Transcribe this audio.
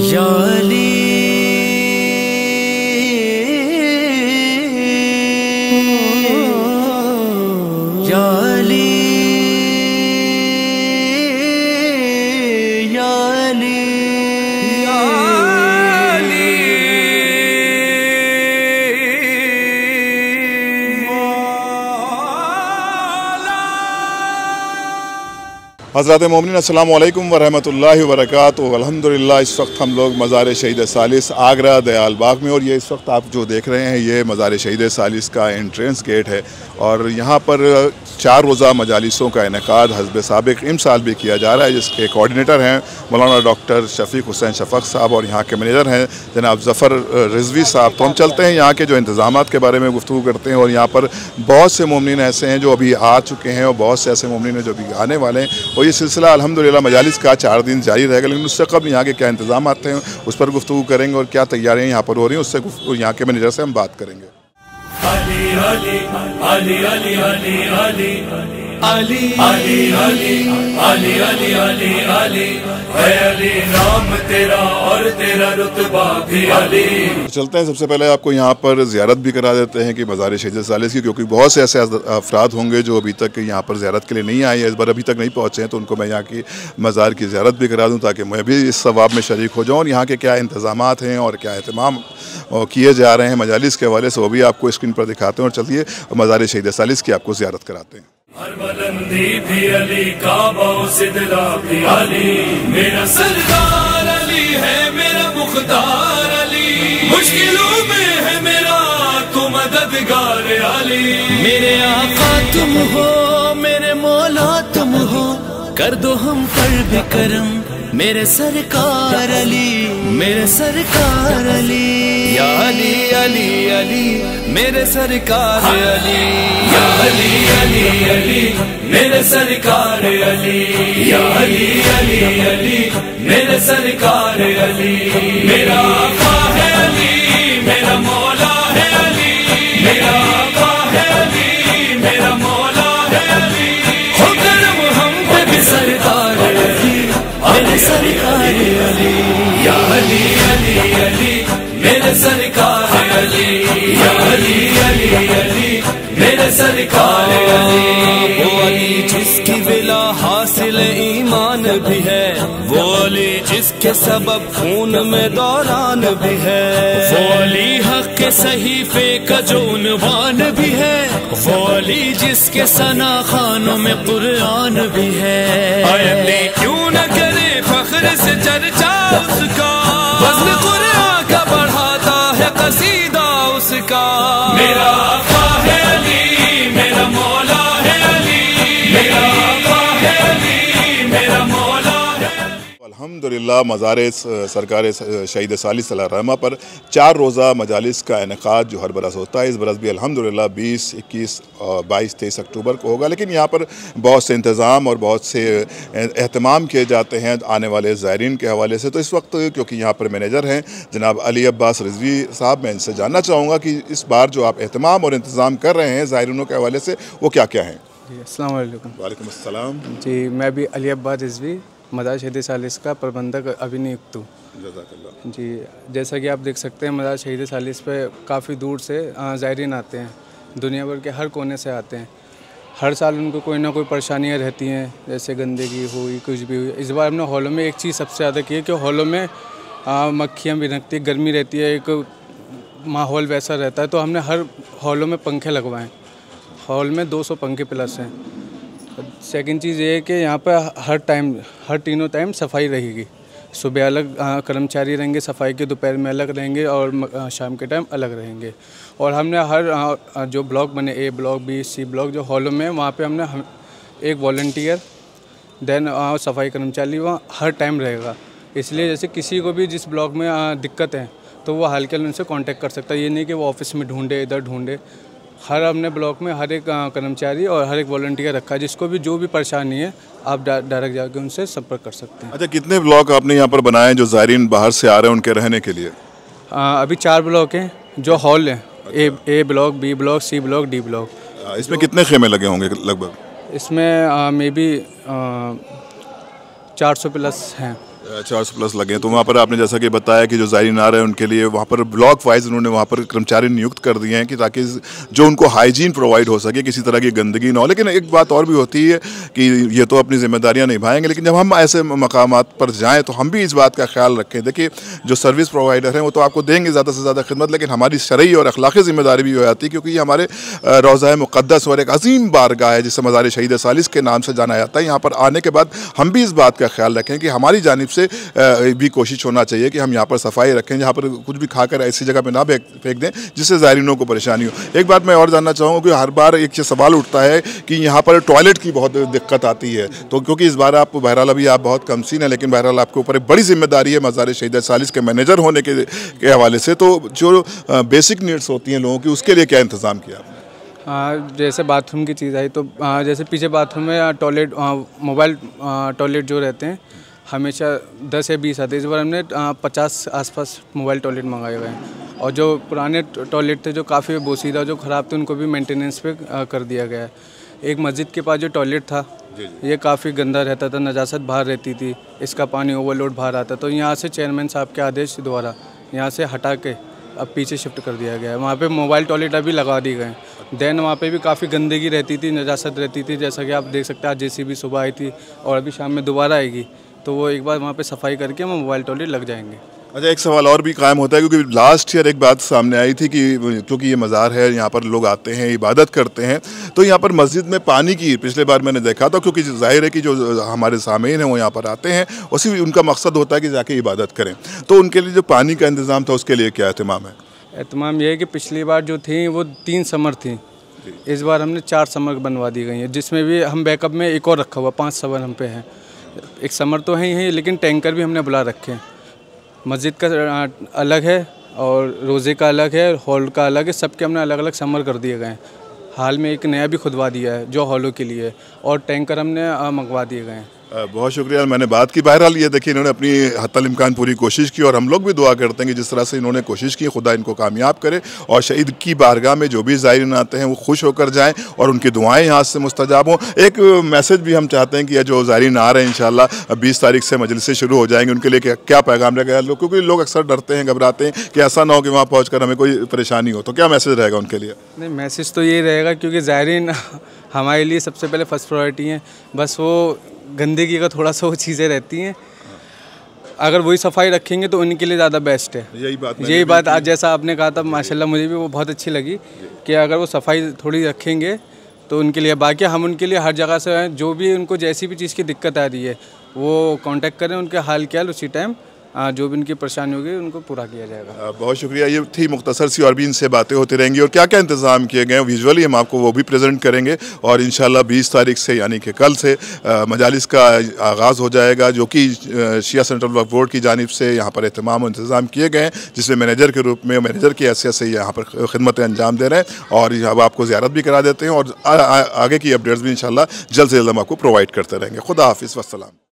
या अली या अली या अली या अली हज़रात मोमिनीन अस्सलामु अलैकुम वरहमतुल्लाहि वबरकातुहू। अल्हम्दुलिल्लाह इस वक्त हम लोग मज़ार शहीद सालिस आगरा दयाल बाग में, और ये इस वक्त आप जो देख रहे हैं ये मज़ार शहीद सालिस का एंट्रेंस गेट है। और यहाँ पर 4 रोज़ा मजालिसों का इनेकाद हस्ब साबिक़ इमसाल भी किया जा रहा है, जिसके कोऑर्डिनेटर हैं मौलाना डॉक्टर शफीक हुसैन शफक साहब और यहाँ के मैनेजर हैं जनाब ज़फ़र रिजवी साहब। तो हम चलते हैं यहाँ के जो इंतज़ामात के बारे में गुफ्तगू करते हैं। और यहाँ पर बहुत से मोमिनीन ऐसे हैं जो अभी आ चुके हैं और बहुत से ऐसे मोमिनीन हैं जो अभी आने वाले हैं। और ये सिलसिला अल्हम्दुलिल्लाह मजालिस का 4 दिन जारी रहेगा, लेकिन उससे कबल यहाँ के क्या इंतज़ाम आते हैं उस पर गुफ्तगू करेंगे और क्या तैयारियाँ यहाँ पर हो रही हैं उससे यहाँ के मैनेजर से हम बात करेंगे। अली अली अली अली अली अली अली अली अली अली अली अली है अली नाम तेरा और तेरा रुतबा भी अली। चलते हैं, सबसे पहले आपको यहाँ पर ज़ियारत भी करा देते हैं कि मज़ार शहीद सालिस की, क्योंकि बहुत से ऐसे अफराद होंगे जो अभी तक यहाँ पर ज़ियारत के लिए नहीं आए हैं, इस बार अभी तक नहीं पहुँचे हैं, तो उनको मैं यहाँ की मज़ार की ज़ियारत भी करा दूँ ताकि मैं भी इस सवाब में शरीक हो जाऊँ। और यहाँ के क्या इंतज़ामात हैं और क्या एहतमाम किए जा रहे हैं मजालिस के हवाले से वो भी आपको स्क्रीन पर दिखाते हैं। और चलिए मज़ार शहीद सालिस की आपको ज़ियारत कराते हैं। हर बुलंदी भी अली, काबा सिदरा भी अली, मेरा सरदार अली है, मेरा मुख्तार अली, मुश्किलों में है मेरा तू मददगार अली। मेरे आका तुम हो, मेरे मौला तुम हो, कर दो हम पर भी करम, मेरे सरकार अली, मेरे सरकार अली। या अली अली अली मेरे सरकार अली, या अली अली अली मेरे सरकार अली, या अली अली अली मेरे सरकार अली। मेरा आका है अली, मेरा मौला है अली, मेरा आका है अली, मेरा मौला है अली, हो करम हम पे भी सरकार अली, मेरे सरकार अली। या अली अली अली मेरे सरकार अली, या अली अली अली मेरे सरकार अली। वो अली जिसकी विला हासिल ईमान भी है, वो अली जिसके सबब खून में दौरान भी है, वो अली हक के सहीफे का जो उन्वान भी है, वो अली जिसके सना खानों में कुरान भी है। अली क्यों न करे फख्र से चर्चा उसका, वज़्न कुरान का बढ़ाता है कसीदा उसका। मेरा आका है अली, मेरा मौला है अली, मेरा आका है अली, मेरा मौला है। अल्हम्दुलिल्लाह मज़ार सरकार शहीद सालिस रहमा पर 4 रोज़ा मजालिस का इनेकाद जो हर बरस होता है, इस बरस भी अल्हम्दुलिल्लाह 20, 21, 22, 23 अक्टूबर को होगा। लेकिन यहाँ पर बहुत से इंतज़ाम और बहुत से एहतमाम किए जाते हैं आने वाले ज़ायरीन के हवाले से। तो इस वक्त क्योंकि यहाँ पर मैनेजर हैं जनाब अली अब्बास रिजवी साहब, मैं इनसे जानना चाहूँगा कि इस बार जो आप एहतमाम और इंतज़ाम कर रहे हैं ज़ायरीनों के हवाले से वो क्या क्या हैं। जी अस्सलाम वालेकुम। वालेकुम अस्सलाम। जी मैं भी अली अब्बास रिजवी मज़ार शहीद सालिस का प्रबंधक अभी नियुक्त हूँ। जज़ाकल्लाह। जी जैसा कि आप देख सकते हैं मज़ार शहीद सालिस पे काफ़ी दूर से ज़ायरीन आते हैं, दुनिया भर के हर कोने से आते हैं। हर साल उनको कोई ना कोई परेशानियाँ रहती हैं, जैसे गंदगी हुई, कुछ भी हुई। इस बार हमने हॉलों में एक चीज़ सबसे ज़्यादा की है कि हॉलों में मक्खियाँ भी रखती है, गर्मी रहती है, एक माहौल वैसा रहता है। तो हमने हर हॉलों में पंखे लगवाएँ, हॉल में 200 पंखे प्लस हैं। सेकंड चीज़ ये है कि यहाँ पर हर तीनों टाइम सफाई रहेगी। सुबह अलग कर्मचारी रहेंगे सफाई के, दोपहर में अलग रहेंगे और शाम के टाइम अलग रहेंगे। और हमने हर जो ब्लॉक बने, ए ब्लॉक, बी, सी ब्लॉक, जो हॉलों में वहाँ पे हमने एक वॉलंटियर देन सफाई कर्मचारी वहाँ हर टाइम रहेगा। इसलिए जैसे किसी को भी जिस ब्लॉक में दिक्कत है तो वो हाल के उनसे कांटेक्ट कर सकता है। ये नहीं कि वो ऑफिस में ढूंढे, इधर ढूंढे। हर हमने ब्लॉक में हर एक कर्मचारी और हर एक वॉलंटियर रखा है, जिसको भी जो भी परेशानी है आप डायरेक्ट जाके उनसे संपर्क कर सकते हैं। अच्छा, कितने ब्लॉक आपने यहाँ पर बनाए जो ज़ायरीन बाहर से आ रहे हैं उनके रहने के लिए? अभी 4 ब्लॉक हैं जो हॉल हैं। अच्छा। A block, B block, C block, D block. इसमें कितने खेमे लगे होंगे लगभग? इसमें मे बी 400 प्लस हैं। 400+ लगे हैं। तो वहाँ पर आपने जैसा कि बताया कि जो ज़ायरीन आ रहे हैं उनके लिए वहाँ पर ब्लॉक वाइज उन्होंने वहाँ पर कर्मचारी नियुक्त कर दिए हैं कि ताकि जो उनको हाइजीन प्रोवाइड हो सके, किसी तरह की गंदगी ना हो। लेकिन एक बात और भी होती है कि ये तो अपनी जिम्मेदारियाँ निभाएंगे, लेकिन जब हम ऐसे मकामात पर जाएँ तो हम भी इस बात का ख्याल रखें। देखिए, जो सर्विस प्रोवाइडर हैं वो तो आपको देंगे ज़्यादा से ज़्यादा खिदमत, लेकिन हमारी शरई और अखलाकी जिम्मेदारी भी हो जाती है, क्योंकि ये हमारे रोज़ा मुक़द्दस और एक अजीम बारगाह है जिसे मज़ार शहीद सालिस के नाम से जाना जाता है। यहाँ पर आने के बाद हम भी इस बात का ख्याल रखें कि हमारी जानिब से भी कोशिश होना चाहिए कि हम यहाँ पर सफाई रखें, जहाँ पर कुछ भी खाकर ऐसी जगह पे ना फेंक दें जिससे ज़ायरीनों को परेशानी हो। एक बात मैं और जानना चाहूँगा कि हर बार एक सवाल उठता है कि यहाँ पर टॉयलेट की बहुत दिक्कत आती है, तो क्योंकि इस बार आप बहरहाल अभी आप बहुत कम सीन है, लेकिन बहरहाल आपके ऊपर एक बड़ी जिम्मेदारी है मज़ार शहीद सालिस के मैनेजर होने के हवाले से, तो जो बेसिक नीड्स होती हैं लोगों की उसके लिए क्या इंतज़ाम किया आपने? जैसे बाथरूम की चीज़ आई तो जैसे पीछे बाथरूम में टॉयलेट, मोबाइल टॉयलेट जो रहते हैं हमेशा 10 या 20 आते हैं। इस बार हमने 50 आसपास मोबाइल टॉयलेट मंगाए हुए हैं, और जो पुराने टॉयलेट थे जो काफ़ी बोसीदा जो ख़राब थे उनको भी मेंटेनेंस पे कर दिया गया है। एक मस्जिद के पास जो टॉयलेट था ये काफ़ी गंदा रहता था, नजासत बाहर रहती थी, इसका पानी ओवरलोड बाहर आता, तो यहाँ से चेयरमैन साहब के आदेश द्वारा यहाँ से हटा के अब पीछे शिफ्ट कर दिया गया है। वहाँ पे मोबाइल टॉयलेट अभी लगा दी गए। देन वहाँ पे भी काफ़ी गंदगी रहती थी, नजासत रहती थी, जैसा कि आप देख सकते हैं आज जेसीबी सुबह आई थी और अभी शाम में दोबारा आएगी, तो वो एक बार वहाँ पे सफाई करके हम मोबाइल टॉयलेट लग जाएंगे। अच्छा, एक सवाल और भी कायम होता है, क्योंकि लास्ट ईयर एक बात सामने आई थी कि क्योंकि ये मज़ार है, यहाँ पर लोग आते हैं, इबादत करते हैं, तो यहाँ पर मस्जिद में पानी की पिछले बार मैंने देखा था, क्योंकि जाहिर है कि जो हमारे सामीन हैं वो यहाँ पर आते हैं, उसी उनका मकसद होता है कि जाके इबादत करें, तो उनके लिए जो पानी का इंतज़ाम था उसके लिए क्या एहतमाम है? एहतमाम ये है कि पिछली बार जो थी वो 3 समर थी, इस बार हमने 4 समर बनवा दी गई हैं, जिसमें भी हम बैकअप में एक और रखा हुआ 5 समर हम पे हैं। एक समर तो है ही, लेकिन टैंकर भी हमने बुला रखे हैं। मस्जिद का अलग है और रोज़े का अलग है, हॉल का अलग है, सबके हमने अलग अलग समर कर दिए गए हैं। हाल में एक नया भी खुदवा दिया है जो हॉलों के लिए, और टैंकर हमने मंगवा दिए गए हैं। बहुत शुक्रिया, मैंने बात की। बहरहाल ये देखिए, इन्होंने अपनी हत्तल इम्कान पूरी कोशिश की, और हम लोग भी दुआ करते हैं कि जिस तरह से इन्होंने कोशिश की खुदा इनको कामयाब करे, और शहीद की बारगाह में जो भी ज़ायरीन आते हैं वो खुश होकर जाएं और उनकी दुआएं यहाँ से मुस्तजाब हों। एक मैसेज भी हम चाहते हैं कि जो ज़ायरीन आ रहे हैं इंशाअल्लाह 20 तारीख से मजलिसें शुरू हो जाएंगी, उनके लिए क्या पैगाम रहेगा लोग, क्योंकि लोग अक्सर डरते हैं, घबराते हैं कि ऐसा ना हो कि वहाँ पहुँच कर हमें कोई परेशानी हो, तो क्या मैसेज रहेगा उनके लिए? नहीं, मैसेज तो ये रहेगा, क्योंकि ज़ायरीन हमारे लिए सबसे पहले फर्स्ट प्रायोरिटी है। बस वो गंदगी का थोड़ा सा वो चीज़ें रहती हैं, अगर वही सफाई रखेंगे तो उनके लिए ज़्यादा बेस्ट है। यही बात आज जैसा आपने कहा था माशाल्लाह, मुझे भी वो बहुत अच्छी लगी कि अगर वो सफाई थोड़ी रखेंगे तो उनके लिए। बाकी हम उनके लिए हर जगह से जो भी उनको जैसी भी चीज़ की दिक्कत आ रही है वो कांटेक्ट करें, उनके हाल ख्याल उसी टाइम जो भी उनकी परेशानी होगी उनको पूरा किया जाएगा। बहुत शुक्रिया। ये थी मुख्तसर सी, और भी इनसे बातें होती रहेंगी, और क्या क्या इंतज़ाम किए गए हैं विजुअली हम आपको वो भी प्रेजेंट करेंगे। और इंशाल्लाह 20 तारीख से यानी कि कल से मजालिस का आगाज़ हो जाएगा, जो कि शिया सेंट्रल वक्फ बोर्ड की जानिब से यहाँ पर एहतमाम और इंतज़ाम किए गए हैं, जिसमें मैनेजर के रूप में मैनेजर की हैसियत से यहाँ पर खिदमतें अंजाम दे रहे हैं, और अब आपको ज़ियारत भी करा देते हैं, और आगे की अपडेट्स भी इंशाल्लाह जल्द से जल्द हम आपको प्रोवाइड करते रहेंगे। खुदा हाफिज़, वस्सलाम।